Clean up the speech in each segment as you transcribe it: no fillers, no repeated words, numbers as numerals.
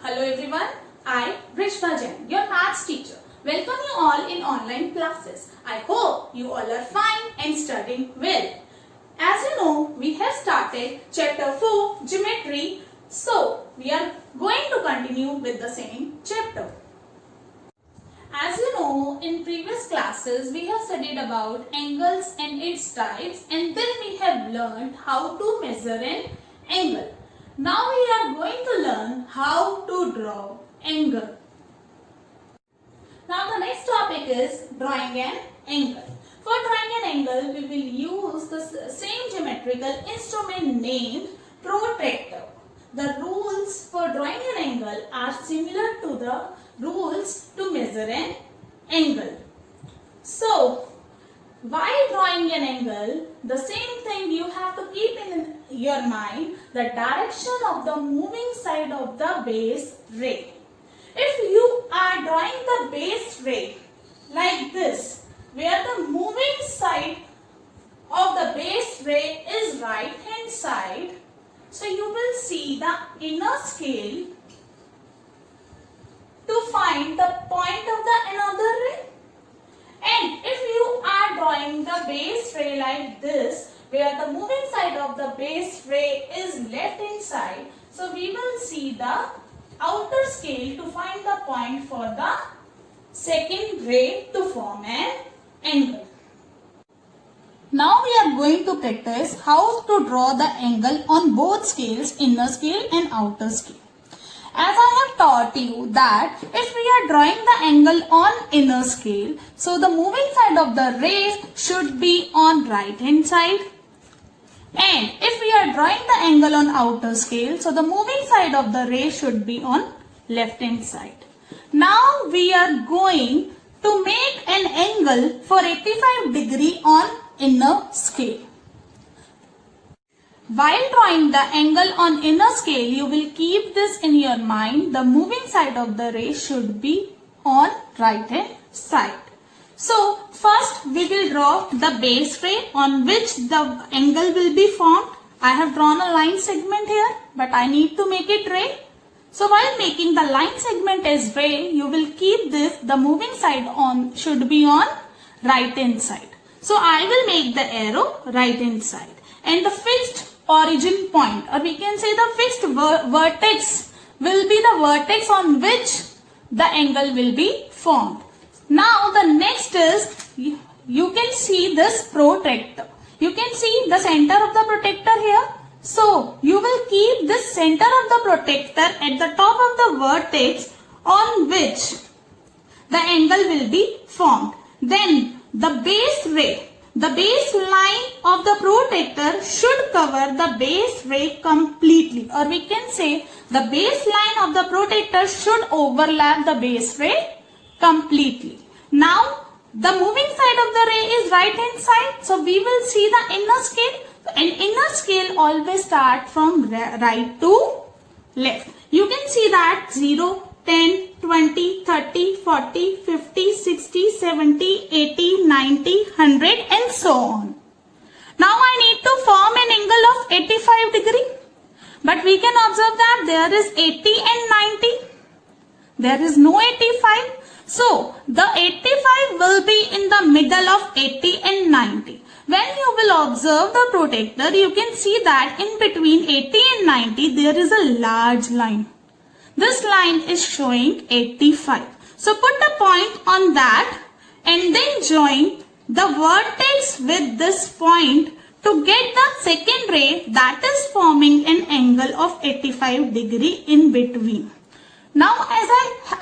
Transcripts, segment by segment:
Hello everyone, I Vrishma Jain, your maths teacher. Welcome you all in online classes. I hope you all are fine and studying well. As you know, we have started chapter 4 geometry. So, we are going to continue with the same chapter. As you know, in previous classes we have studied about angles and its types, and then we have learned how to measure an angle. Now we are going to learn how to draw angle. Now the next topic is drawing an angle. For drawing an angle, we will use the same geometrical instrument named protractor. The rules for drawing an angle are similar to the rules to measure an angle. So, while drawing an angle, the same thing you have to keep in your mind, the direction of the moving side of the base ray. If you are drawing the base ray like this, where the moving side of the base ray is right hand side, so you will see the inner scale to find the point of the another ray. And if you are drawing the base ray like this, where the moving side of the base ray is left hand side, so we will see the outer scale to find the point for the second ray to form an angle. Now we are going to practice how to draw the angle on both scales, inner scale and outer scale. As I have taught you that if we are drawing the angle on inner scale, so the moving side of the ray should be on right hand side. And if we are drawing the angle on outer scale, so the moving side of the ray should be on left hand side. Now we are going to make an angle for 85 degree on inner scale. While drawing the angle on inner scale, you will keep this in your mind. The moving side of the ray should be on right hand side. So, first we will draw the base ray on which the angle will be formed. I have drawn a line segment here, but I need to make it ray. So, while making the line segment as ray, you will keep this, the moving side on should be on right hand side. So, I will make the arrow right hand side. And the fixed origin point, or we can say the fixed vertex, will be the vertex on which the angle will be formed. Now the next is, you can see this protractor. You can see the center of the protractor here. So you will keep this center of the protractor at the top of the vertex on which the angle will be formed. Then the base ray, the base line of the protractor should cover the base ray completely, or we can say the base line of the protractor should overlap the base ray completely. Now the moving side of the ray is right hand side, so we will see the inner scale. And inner scale always start from right to left. You can see that 0, 10, 20, 30, 40, 50, 60, 70, 80, 90, 100 and so on. Now I need to form an angle of 85 degree. But we can observe that there is 80 and 90. There is no 85. So the 85 will be in the middle of 80 and 90. When you will observe the protractor, you can see that in between 80 and 90 there is a large line. This line is showing 85. So put a point on that and then join the vertex with this point to get the second ray that is forming an angle of 85 degree in between. Now as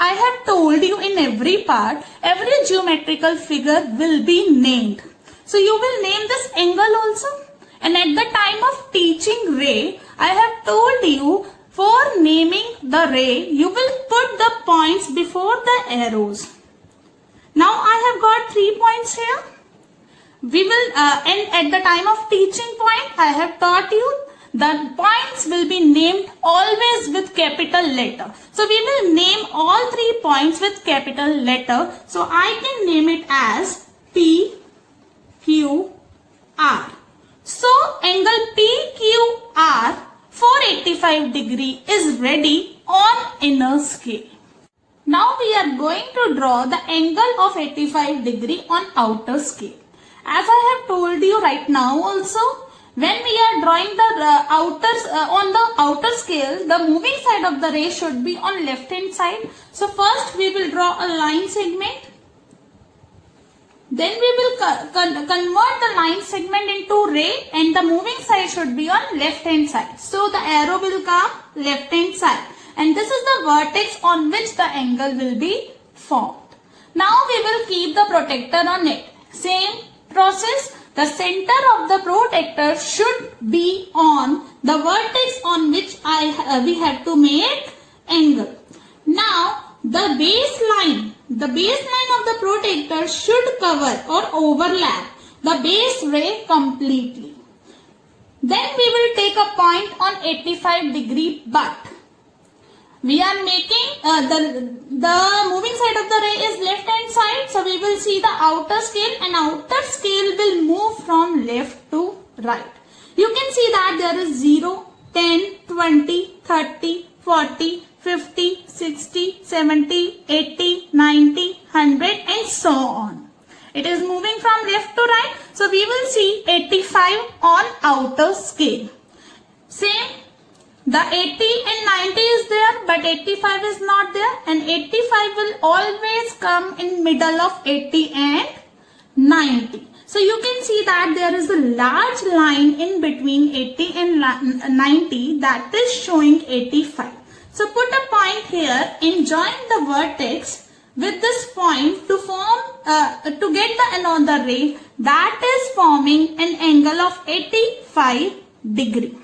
I have told you, in every part, every geometrical figure will be named. So you will name this angle also. And at the time of teaching ray, I have told you, for naming the ray, you will put the points before the arrows. Now I have got 3 points here. We will, and at the time of teaching point, I have taught you the points will be named always with capital letter. So we will name all 3 points with capital letter. So I can name it as P, Q, R. So angle PQR 485 degree is ready on inner scale. Now we are going to draw the angle of 85 degree on outer scale. As I have told you right now also, when we are drawing the on the outer scale, the moving side of the ray should be on left hand side. So first we will draw a line segment. Then we will convert the line segment into ray and the moving side should be on left hand side. So the arrow will come left hand side. And this is the vertex on which the angle will be formed. Now we will keep the protector on it. Same process. The center of the protector should be on the vertex on which we have to make angle. Now the baseline of the protector should cover or overlap the base ray completely. Then we will take a point on 85 degree but we are making the moving side of the ray is left hand side. So we will see the outer scale and outer scale will move from left to right. You can see that there is 0, 10, 20, 30, 40, 50, 60, 70, 80, 90, 100 and so on. It is moving from left to right. So we will see 85 on outer scale. Same. The 80 and 90 is there but 85 is not there and 85 will always come in middle of 80 and 90. So you can see that there is a large line in between 80 and 90 that is showing 85. So put a point here and join the vertex with this point to form to get the another ray that is forming an angle of 85 degree.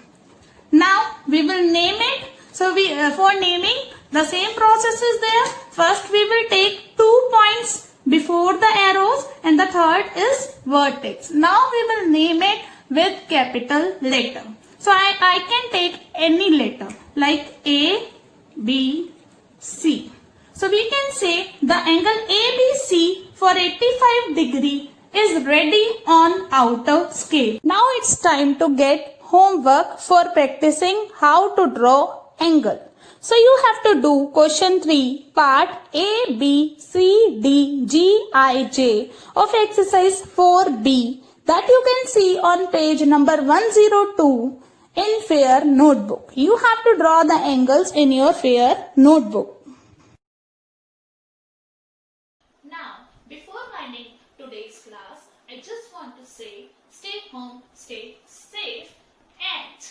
Now we will name it. So for naming the same process is there. First we will take 2 points before the arrows and the third is vertex. Now we will name it with capital letter. So I can take any letter like A, B, C. So we can say the angle ABC for 85 degree is ready on outer scale. Now it's time to get homework for practicing how to draw angle. So you have to do question 3 part A, B, C, D, G, I, J of exercise 4B that you can see on page number 102 in fair notebook. You have to draw the angles in your fair notebook. Now before winding today's class, I just want to say stay home, stay safe. And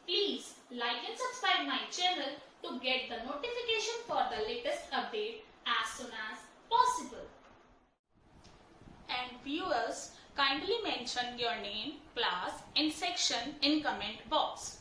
please like and subscribe my channel to get the notification for the latest update as soon as possible. And viewers, kindly mention your name, class and section in comment box.